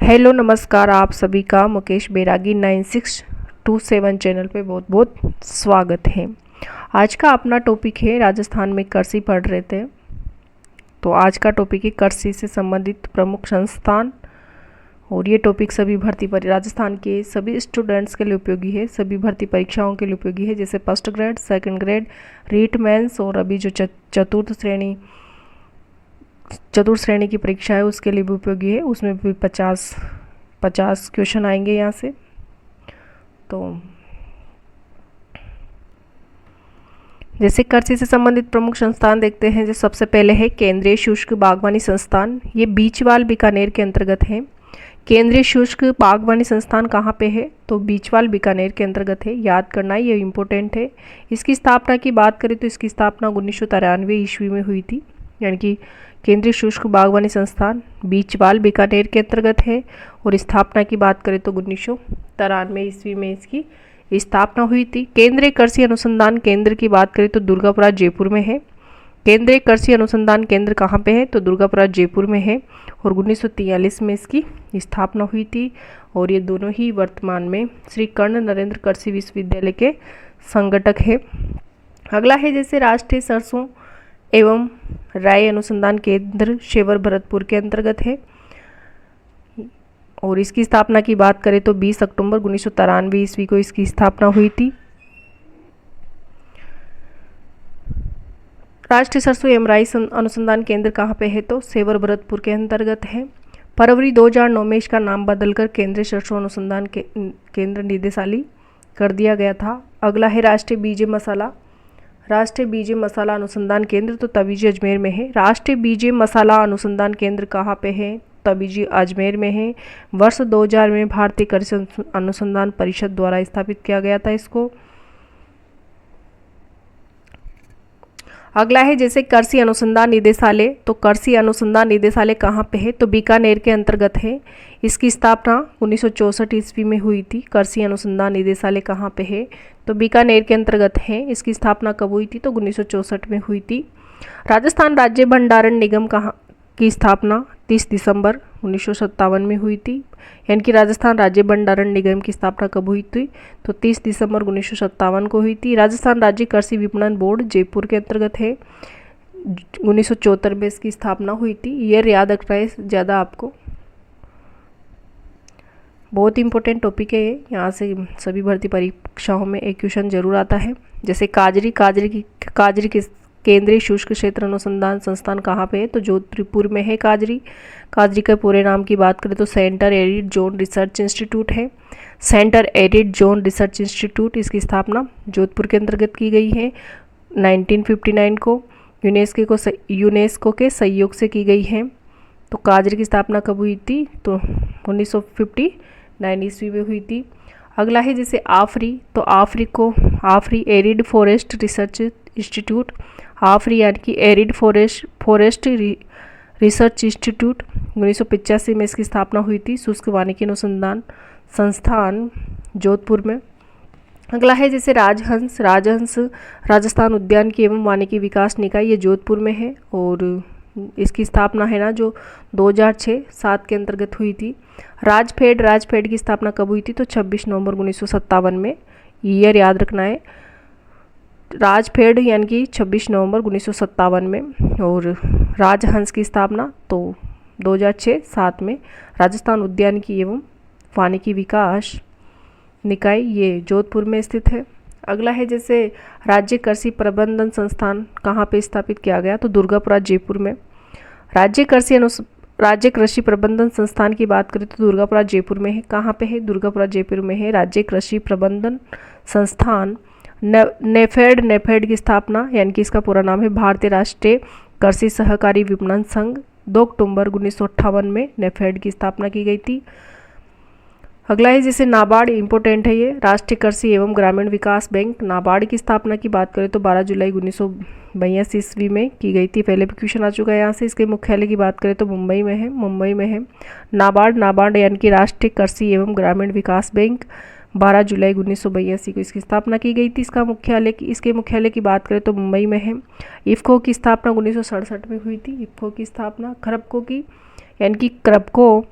Hello नमस्कार, आप सभी का मुकेश बैरागी 9627 चैनल पे बहुत बहुत स्वागत है। आज का अपना टॉपिक है, राजस्थान में कृषि पढ़ रहे थे तो आज का टॉपिक है कृषि से संबंधित प्रमुख संस्थान। और ये टॉपिक सभी भर्ती पर राजस्थान के सभी स्टूडेंट्स के लिए उपयोगी है, सभी भर्ती परीक्षाओं के लिए उपयोगी है, जैसे first grade, second grade, REET mains और अभी जो चतुर्थ श्रेणी की परीक्षा है उसके लिए भी उपयोगी है। उसमें भी 50 क्वेश्चन आएंगे यहाँ से। तो जैसे कृषि से संबंधित प्रमुख संस्थान देखते हैं, जो सबसे पहले है केंद्रीय शुष्क बागवानी संस्थान। ये बीचवाल बीकानेर के अंतर्गत है। केंद्रीय शुष्क बागवानी संस्थान कहाँ पे है? तो बीचवाल बीकानेर के अंतर्गत है। याद करना ये इम्पोर्टेंट है। इसकी स्थापना की बात करें तो इसकी स्थापना 1993 ईस्वी में हुई थी। यानी कि केंद्रीय शुष्क बागवानी संस्थान बीचवाल बीकानेर के अंतर्गत है। और स्थापना की बात करें तो 1993 ईस्वी में इसकी स्थापना हुई थी। केंद्रीय कृषि अनुसंधान केंद्र की बात करें तो दुर्गापुरा जयपुर में है। केंद्रीय कृषि अनुसंधान केंद्र कहाँ पे है? तो दुर्गापुरा जयपुर में है। और 1943 में इसकी स्थापना हुई थी। और ये दोनों ही वर्तमान में श्री कर्ण नरेंद्र कृषि विश्वविद्यालय के संगठक है। अगला है जैसे राष्ट्रीय सरसों एवं राय अनुसंधान केंद्र शेवर भरतपुर के अंतर्गत है। और इसकी स्थापना की बात करें तो 20 अक्टूबर 1993 ईस्वी को इसकी स्थापना हुई थी। राष्ट्रीय सरसों एवं राई अनुसंधान केंद्र कहाँ पे है? तो शेवर भरतपुर के अंतर्गत है। फरवरी 2009 में इसका नाम बदलकर केंद्रीय सरसों अनुसंधान केंद्र निदेशालय कर दिया गया था। अगला है राष्ट्रीय बीज मसाला। राष्ट्रीय बीज मसाला अनुसंधान केंद्र तो तबीजी अजमेर में है। राष्ट्रीय बीज मसाला अनुसंधान केंद्र कहाँ पे है? तबीजी अजमेर में है। वर्ष 2000 में भारतीय कृषि अनुसंधान परिषद द्वारा स्थापित किया गया था इसको। अगला है जैसे कृषि अनुसंधान निदेशालय। तो कृषि अनुसंधान निदेशालय कहाँ पे है? तो बीकानेर के अंतर्गत है। इसकी स्थापना 1964 ईस्वी में हुई थी। कृषि अनुसंधान निदेशालय कहाँ पे है? तो बीकानेर के अंतर्गत है। इसकी स्थापना कब हुई थी? तो 1964 में हुई थी। राजस्थान राज्य भंडारण निगम की स्थापना 30 दिसंबर 1957 में हुई थी। यानी कि राजस्थान राज्य भंडारण निगम की स्थापना कब हुई थी? तो 30 दिसंबर 1957 को हुई थी। राजस्थान राज्य कृषि विपणन बोर्ड जयपुर के अंतर्गत है। 1974 में इसकी स्थापना हुई थी। ईयर याद रखना है ज़्यादा आपको, बहुत इंपॉर्टेंट टॉपिक है ये। यहाँ से सभी भर्ती परीक्षाओं में एक क्वेश्चन जरूर आता है। जैसे काजरी की केंद्रीय शुष्क क्षेत्र अनुसंधान संस्थान कहाँ पे है? तो जोधपुर में है काजरी। काजरी के पूरे नाम की बात करें तो centre arid zone research institute है। Centre arid zone research institute, इसकी स्थापना जोधपुर के अंतर्गत की गई है 1959 को। यूनेस्को के सहयोग से की गई है। तो काजरी की स्थापना कब हुई थी? तो 1959 ईस्वी में हुई थी। अगला है जैसे आफरी। तो आफरी एरिड फॉरेस्ट रिसर्च इंस्टीट्यूट। आफरी यानी कि एरिड फॉरेस्ट रिसर्च इंस्टीट्यूट 1985 में इसकी स्थापना हुई थी। शुष्क वानिकी अनुसंधान संस्थान जोधपुर में। अगला है जैसे राजहंस राजस्थान उद्यानिकी एवं वानिकी विकास निकाय, ये जोधपुर में है। और इसकी स्थापना है ना जो 2006-7 के अंतर्गत हुई थी। राजफेड की स्थापना कब हुई थी? तो 26 नवंबर 1957 में। ईयर याद रखना है। राजफेड यानी कि 26 नवंबर 1957 में। और राजहंस की स्थापना तो 2006-7 में। राजस्थान उद्यानिकी एवं वानिकी विकास निकाय, ये जोधपुर में स्थित है। अगला है जैसे राज्य कृषि प्रबंधन संस्थान कहाँ पे स्थापित किया गया? तो दुर्गापुरा जयपुर में। राज्य कृषि प्रबंधन संस्थान की बात करें तो दुर्गापुरा जयपुर में है। कहाँ पे है? दुर्गापुरा जयपुर में है राज्य कृषि प्रबंधन संस्थान। नेफेड की स्थापना, यानी कि इसका पूरा नाम है भारतीय राष्ट्रीय कृषि सहकारी विपणन संघ, 2 अक्टूबर 1958 में नेफेड की स्थापना की गई थी। अगला है जैसे नाबार्ड, इंपॉर्टेंट है ये, राष्ट्रीय कृषि एवं ग्रामीण विकास बैंक। नाबार्ड की स्थापना की बात करें तो 12 जुलाई 1982 ईस्वी में की गई थी। पहले भी क्वेश्चन आ चुका है यहाँ से। इसके मुख्यालय की बात करें तो मुंबई में है नाबार्ड यानी कि राष्ट्रीय कृषि एवं ग्रामीण विकास बैंक। 12 जुलाई 1982 को इसकी स्थापना की गई थी। इसके मुख्यालय की बात करें तो मुंबई में है। इफ्को की स्थापना 1967 में हुई थी। इफ्को की स्थापना खरबको की, यानी कि क्रबको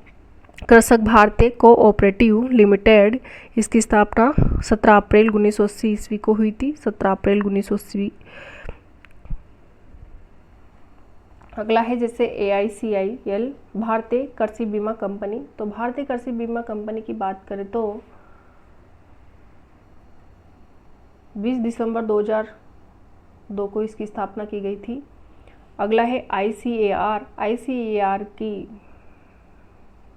कृषक भारतीय कोऑपरेटिव लिमिटेड, इसकी स्थापना 17 अप्रैल 1980 ईस्वी को हुई थी, 17 अप्रैल 1980। अगला है जैसे AICIL, भारतीय कृषि बीमा कंपनी। तो भारतीय कृषि बीमा कंपनी की बात करें तो 20 दिसंबर 2002 को इसकी स्थापना की गई थी। अगला है ICAR की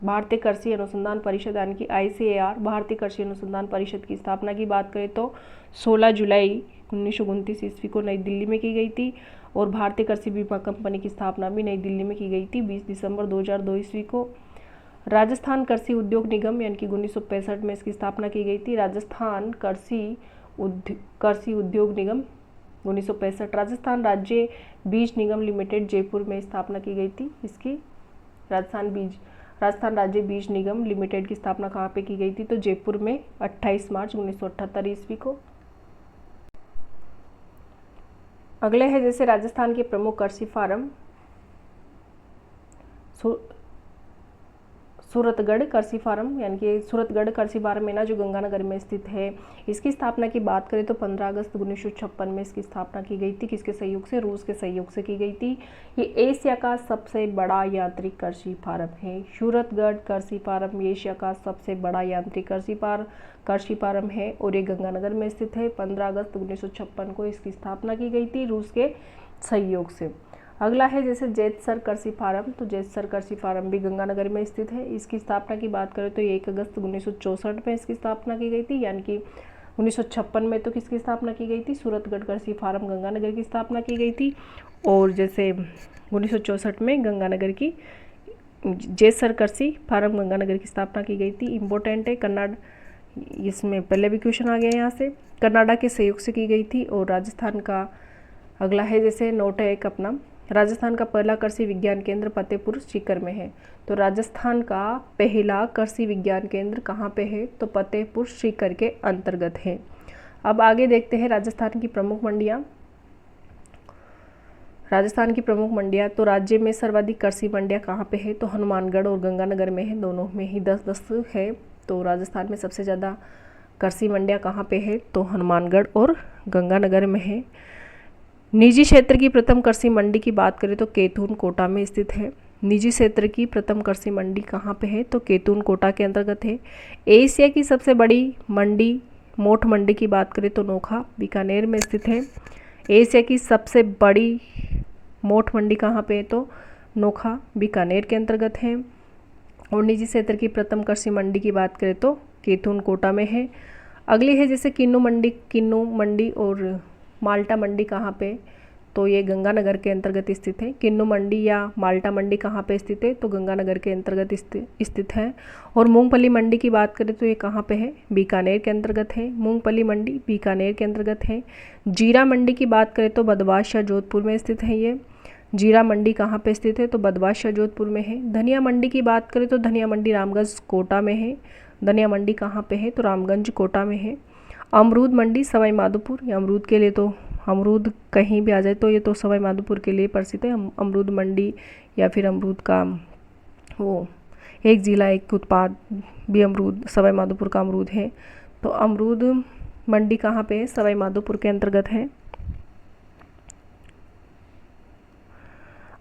भारतीय कृषि अनुसंधान परिषद यानी कि ICAR भारतीय कृषि अनुसंधान परिषद की स्थापना की बात करें तो 16 जुलाई 1929 ईस्वी को नई दिल्ली में की गई थी। और भारतीय कृषि बीमा कंपनी की स्थापना भी नई दिल्ली में की गई थी 20 दिसंबर 2002 ईस्वी को। राजस्थान कृषि उद्योग निगम यानी कि 1965 में इसकी स्थापना की गई थी। राजस्थान कृषि उद्योग निगम 1965। राजस्थान राज्य बीज निगम लिमिटेड जयपुर में स्थापना की गई थी इसकी। राजस्थान राज्य बीज निगम लिमिटेड की स्थापना कहाँ पे की गई थी? तो जयपुर में 28 मार्च 1978 ईस्वी को। अगले है जैसे राजस्थान के प्रमुख कृषि फार्म, सूरतगढ़ कृषि फार्म यानी कि सूरतगढ़ कृषि फार्म है ना, जो गंगानगर में स्थित है। इसकी स्थापना की बात करें तो 15 अगस्त 1956 में इसकी स्थापना की गई थी। किसके सहयोग से? रूस के सहयोग से की गई थी। ये एशिया का सबसे बड़ा यांत्रिक कृषि फार्म है। सूरतगढ़ कृषि फार्म एशिया का सबसे बड़ा यांत्रिक कृषि फार्म है और ये गंगानगर में स्थित है। 15 अगस्त 1956 को इसकी स्थापना की गई थी रूस के सहयोग से। अगला है जैसे जेतसर कृषि फार्म। तो जेतसर कृषि फार्म भी गंगानगर में स्थित है। इसकी स्थापना की बात करें तो 1 अगस्त 1964 में इसकी स्थापना की गई थी, यानी कि 1956 में तो किसकी स्थापना की गई थी? सूरतगढ़ कृषि फार्म गंगानगर की स्थापना की गई थी। और जैसे 1964 में गंगानगर की जेतसर कृषि फार्म गंगानगर की स्थापना की गई थी। इम्पोर्टेंट है, इसमें पहले भी क्वेश्चन आ गया यहाँ से। कनाडा के सहयोग से की गई थी। और राजस्थान का अगला है जैसे नोट है एक अपना, राजस्थान का पहला कृषि विज्ञान केंद्र फतेहपुर सीकर में है। तो राजस्थान का पहला कृषि विज्ञान केंद्र कहाँ पे है? तो फतेहपुर सीकर के अंतर्गत है। अब आगे देखते हैं राजस्थान की प्रमुख मंडियाँ। राजस्थान की प्रमुख मंडियाँ, तो राज्य में सर्वाधिक कृषि मंडियाँ कहाँ पे है? तो हनुमानगढ़ और गंगानगर में है, दोनों में ही 10-10 है। तो राजस्थान में सबसे ज़्यादा कृषि मंडियाँ कहाँ पे है? तो हनुमानगढ़ और गंगानगर में है। निजी क्षेत्र की प्रथम कृषि मंडी की बात करें तो कैथून कोटा में स्थित है। निजी क्षेत्र की प्रथम कृषि मंडी कहाँ पे है? तो कैथून कोटा के अंतर्गत है। एशिया की सबसे बड़ी मंडी मोठ मंडी की बात करें तो नोखा बीकानेर में स्थित है। एशिया की सबसे बड़ी मोठ मंडी कहाँ पे है? तो नोखा बीकानेर के अंतर्गत है। और निजी क्षेत्र की प्रथम कृषि मंडी की बात करें तो कैथून कोटा में है। अगली है जैसे किन्नू मंडी और माल्टा मंडी कहाँ पे? तो ये गंगानगर के अंतर्गत स्थित है। किन्नू मंडी या माल्टा मंडी कहाँ पे स्थित है? तो गंगानगर के अंतर्गत स्थित है। और मूंगफली मंडी की बात करें तो ये कहाँ पे है? बीकानेर के अंतर्गत है। मूंगफली मंडी बीकानेर के अंतर्गत है। जीरा मंडी की बात करें तो बदवाश जोधपुर में स्थित है। ये जीरा मंडी कहाँ पे स्थित है? तो बदवाश जोधपुर में है। धनिया मंडी की बात करें तो धनिया मंडी रामगंज कोटा में है। धनिया मंडी कहाँ पे है? तो रामगंज कोटा में है। अमरूद मंडी सवाई माधोपुर, ये अमरूद के लिए, तो अमरूद कहीं भी आ जाए तो ये तो सवाई माधोपुर के लिए प्रसिद्ध है। अमरूद मंडी या फिर अमरूद का वो एक जिला एक उत्पाद भी अमरूद सवाई माधोपुर का अमरूद है। तो अमरूद मंडी कहाँ पे है? सवाई माधोपुर के अंतर्गत है।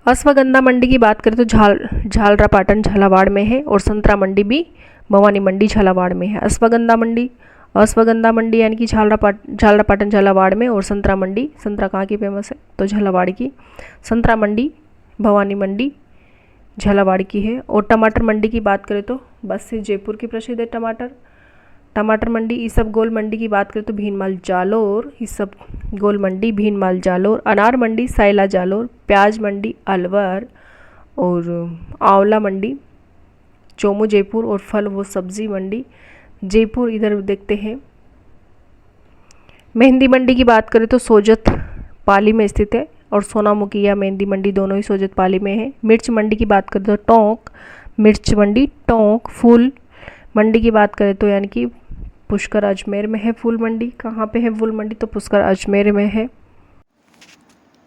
अश्वगंधा मंडी की बात करें तो झालरापाटन झालावाड़ में है। और संतरा मंडी भी भवानी मंडी झालावाड़ में है। अश्वगंधा मंडी यानी कि झालरापाटन झालावाड़ में। और संतरा कहाँ की फेमस है? तो झालावाड़ की। संतरा मंडी भवानी मंडी झालावाड़ की है। और टमाटर मंडी की बात करें तो बस्सी जयपुर की प्रसिद्ध है टमाटर मंडी। ईसब गोल मंडी की बात करें तो भीनमाल जालोर, ईसब गोल मंडी भीनमाल जालोर। अनार मंडी सैला जालोर। प्याज मंडी अलवर। और आंवला मंडी चोमू जयपुर। और फल व सब्जी मंडी जयपुर। इधर देखते हैं मेहंदी मंडी की बात करें तो सोजत पाली में स्थित है। और सोनामुखी या मेहंदी मंडी दोनों ही सोजत पाली में है। मिर्च मंडी की बात करें तो टोंक मिर्च मंडी टोंक। फूल मंडी की बात करें तो यानी कि पुष्कर अजमेर में है फूल मंडी। कहाँ पे है फूल मंडी? तो पुष्कर अजमेर में है।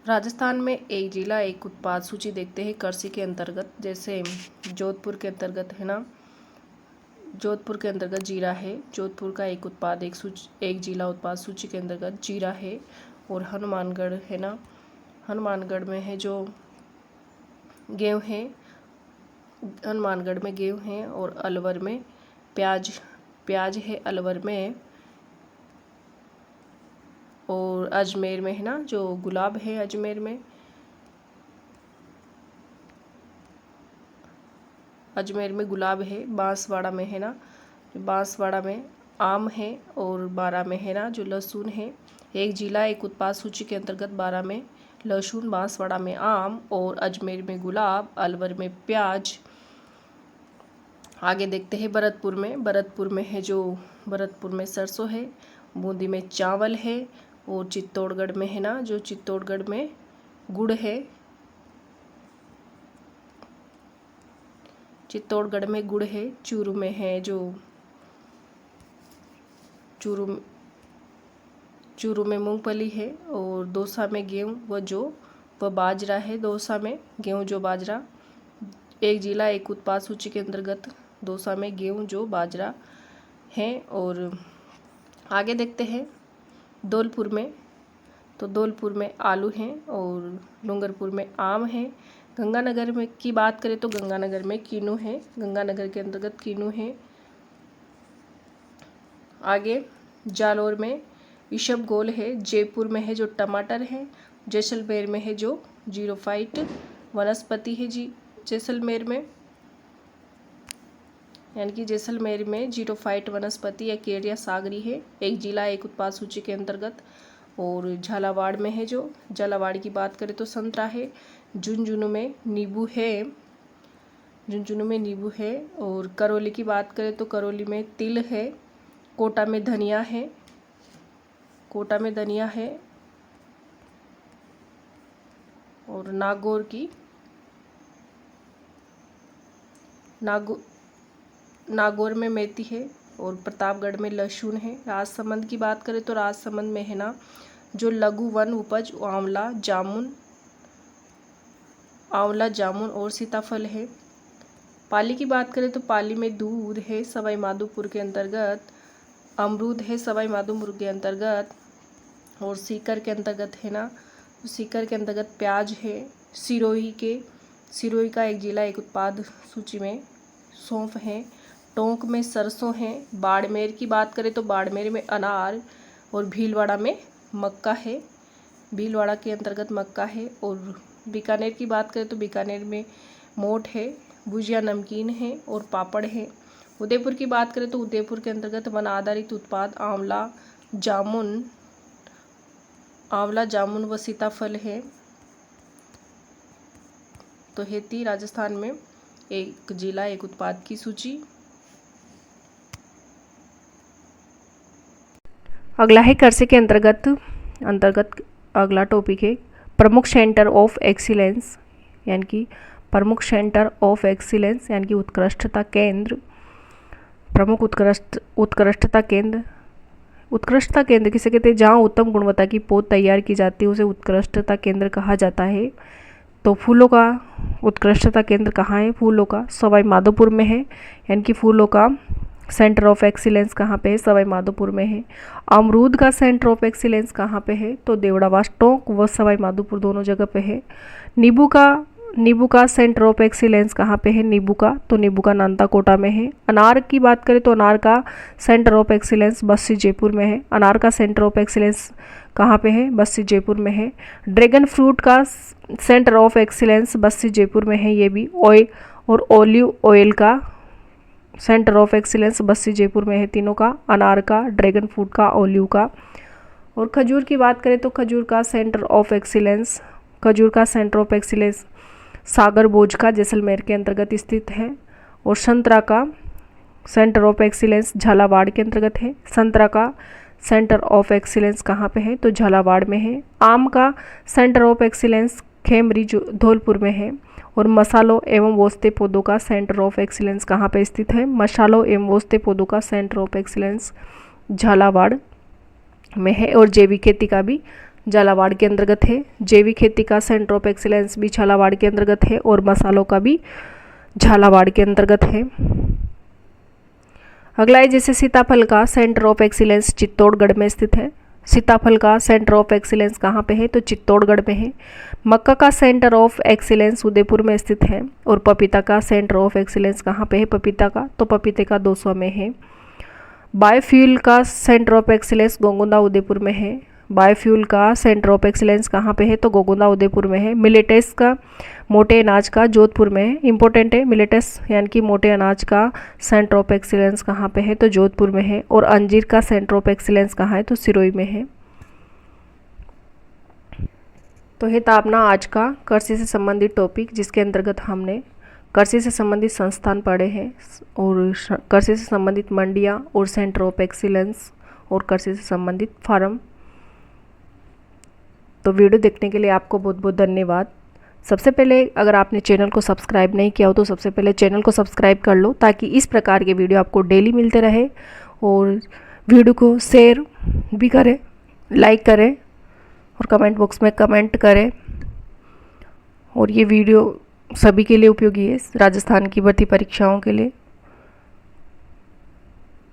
राजस्थान में एक जिला एक उत्पाद सूची देखते हैं कृषि के अंतर्गत। जैसे जोधपुर के अंतर्गत है ना, जोधपुर के अंतर्गत जीरा है। जोधपुर का एक उत्पाद एक जिला उत्पाद सूची के अंतर्गत जीरा है। और हनुमानगढ़ है ना, हनुमानगढ़ में है जो गेहूँ है, हनुमानगढ़ में गेहूँ है। और अलवर में प्याज है अलवर में। और अजमेर में है ना जो गुलाब है अजमेर में। अजमेर में गुलाब है। बांसवाड़ा में है ना, बांसवाड़ा में आम है। और बारा में है ना जो लहसुन है। एक जिला एक उत्पाद सूची के अंतर्गत बारा में लहसुन, बांसवाड़ा में आम और अजमेर में गुलाब, अलवर में प्याज। आगे देखते हैं भरतपुर में। भरतपुर में है जो भरतपुर में सरसों है। बूंदी में चावल है। और चित्तौड़गढ़ में है ना जो चित्तौड़गढ़ में गुड़ है। चित्तौड़गढ़ में गुड़ है। चूरू में है जो चूरू में मूंगफली है। और दौसा में गेहूँ व बाजरा है। दौसा में गेहूँ जो बाजरा। एक जिला एक उत्पाद सूची के अंतर्गत दौसा में गेहूँ जो बाजरा है। और आगे देखते हैं धौलपुर में। तो धौलपुर में आलू हैं। और डूंगरपुर में आम है। गंगानगर में की बात करें तो गंगानगर में कीनू है। गंगानगर के अंतर्गत कीनू है। आगे जालौर में ईशबगोल है। जयपुर में है जो टमाटर है। जैसलमेर में है जो जीरोफाइट वनस्पति है जी जैसलमेर में, यानी कि जैसलमेर में जीरोफाइट वनस्पति या केरिया सागरी है। एक जिला एक उत्पाद सूची के अंतर्गत। और झालावाड़ में है जो, झालावाड़ की बात करें तो संतरा है। झुंझुनू में नींबू है। झुंझुनू में नींबू है। और करौली की बात करें तो करौली में तिल है। कोटा में धनिया है। कोटा में धनिया है। और नागौर में मेथी है। और प्रतापगढ़ में लहसुन है। राजसमंद की बात करें तो राजसमंद में है ना जो लघु वन उपज आंवला जामुन और सीताफल है। पाली की बात करें तो पाली में दूध है। सवाई माधोपुर के अंतर्गत अमरूद है। सवाई माधोपुर के अंतर्गत। और सीकर के अंतर्गत है ना, सीकर के अंतर्गत प्याज है। सिरोही का एक जिला एक उत्पाद सूची में सौंफ है। टोंक में सरसों है। बाड़मेर की बात करें तो बाड़मेर में अनार। और भीलवाड़ा में मक्का है। भीलवाड़ा के अंतर्गत मक्का है। और बीकानेर की बात करें तो बीकानेर में मोठ है। भुजिया नमकीन है और पापड़ है। उदयपुर की बात करें तो उदयपुर के अंतर्गत वन आधारित उत्पाद आंवला जामुन व सीताफल है। तो है थी राजस्थान में एक जिला एक उत्पाद की सूची। अगला है कर्से के अंतर्गत अगला टॉपिक है प्रमुख सेंटर ऑफ एक्सीलेंस, यानी कि प्रमुख सेंटर ऑफ एक्सीलेंस यानी कि उत्कृष्टता केंद्र। प्रमुख उत्कृष्टता केंद्र किसे कहते हैं? जहाँ उत्तम गुणवत्ता की पौध तैयार की जाती है उसे उत्कृष्टता केंद्र कहा जाता है। तो फूलों का उत्कृष्टता केंद्र कहाँ है? फूलों का सवाई माधोपुर में है, यानी कि फूलों का सेंटर ऑफ एक्सीलेंस कहाँ पे है? सवाई माधोपुर में है। अमरूद का सेंटर ऑफ एक्सीलेंस कहाँ पे है? तो देवड़ावास टोंक व सवाई माधोपुर दोनों जगह पे है। नींबू का सेंटर ऑफ एक्सीलेंस कहाँ पे है? नींबू का नांता कोटा में है। अनार की बात करें तो अनार का centre of excellence Bassi Jaipur में है। अनार का सेंटर ऑफ एक्सीलेंस कहाँ पे है? बस्सी जयपुर में है। ड्रैगन फ्रूट का centre of excellence Bassi Jaipur में है ये भी। ऑयल और ओलिव ऑयल का centre of excellence Bassi Jaipur में है तीनों का, अनार का, ड्रैगन फ्रूट का, ओलिव का। और खजूर की बात करें तो खजूर का सेंटर ऑफ एक्सीलेंस सागर भोज का जैसलमेर के अंतर्गत स्थित है। और संतरा का सेंटर ऑफ एक्सीलेंस झालावाड़ के अंतर्गत है। संतरा का सेंटर ऑफ एक्सीलेंस कहाँ पे है? तो झालावाड़ में है। आम का सेंटर ऑफ एक्सीलेंस खेमरी जो धौलपुर में है। और मसालों एवं वोस्ते पौधों का सेंटर ऑफ एक्सीलेंस कहाँ पे स्थित है? मसालों एवं वोस्ते पौधों का सेंटर ऑफ एक्सीलेंस झालावाड़ में है। और जैविक खेती का भी झालावाड़ के अंतर्गत है। जैविक खेती का सेंटर ऑफ एक्सीलेंस भी झालावाड़ के अंतर्गत है। और मसालों का भी झालावाड़ के अंतर्गत है। अगला है जैसे सीताफल का सेंटर ऑफ एक्सीलेंस चित्तौड़गढ़ में स्थित है। सीताफल का सेंटर ऑफ एक्सीलेंस कहाँ पे है, तो चित्तौड़गढ़ में है। मक्का का सेंटर ऑफ एक्सीलेंस उदयपुर में स्थित है। और पपीता का सेंटर ऑफ एक्सीलेंस कहाँ पे है, पपीता का, तो पपीते का दौसा में है। बायोफ्यूल का centre of excellence Gogunda Udaipur में है। बायोफ्यूल का सेंटर ऑफ एक्सीलेंस कहाँ पे है, तो गोगुंदा उदयपुर में है। मिलेटस का, मोटे अनाज का, जोधपुर में है। इंपॉर्टेंट है, मिलेटस यानी कि मोटे अनाज का सेंटर ऑफ एक्सीलेंस कहाँ पे है, तो जोधपुर में है। और अंजीर का सेंटर ऑफ एक्सीलेंस कहाँ है, तो सिरोही में है। तो ये था अपना आज का कृषि से संबंधित टॉपिक, जिसके अंतर्गत हमने कृषि से संबंधित संस्थान पढ़े हैं और कृषि से संबंधित मंडियाँ और सेंटर ऑफ एक्सीलेंस और कृषि से संबंधित फार्म। तो वीडियो देखने के लिए आपको बहुत बहुत धन्यवाद। सबसे पहले अगर आपने चैनल को सब्सक्राइब नहीं किया हो तो सबसे पहले चैनल को सब्सक्राइब कर लो, ताकि इस प्रकार के वीडियो आपको डेली मिलते रहे। और वीडियो को शेयर भी करें, लाइक करें और कमेंट बॉक्स में कमेंट करें। और ये वीडियो सभी के लिए उपयोगी है, राजस्थान की भर्ती परीक्षाओं के लिए।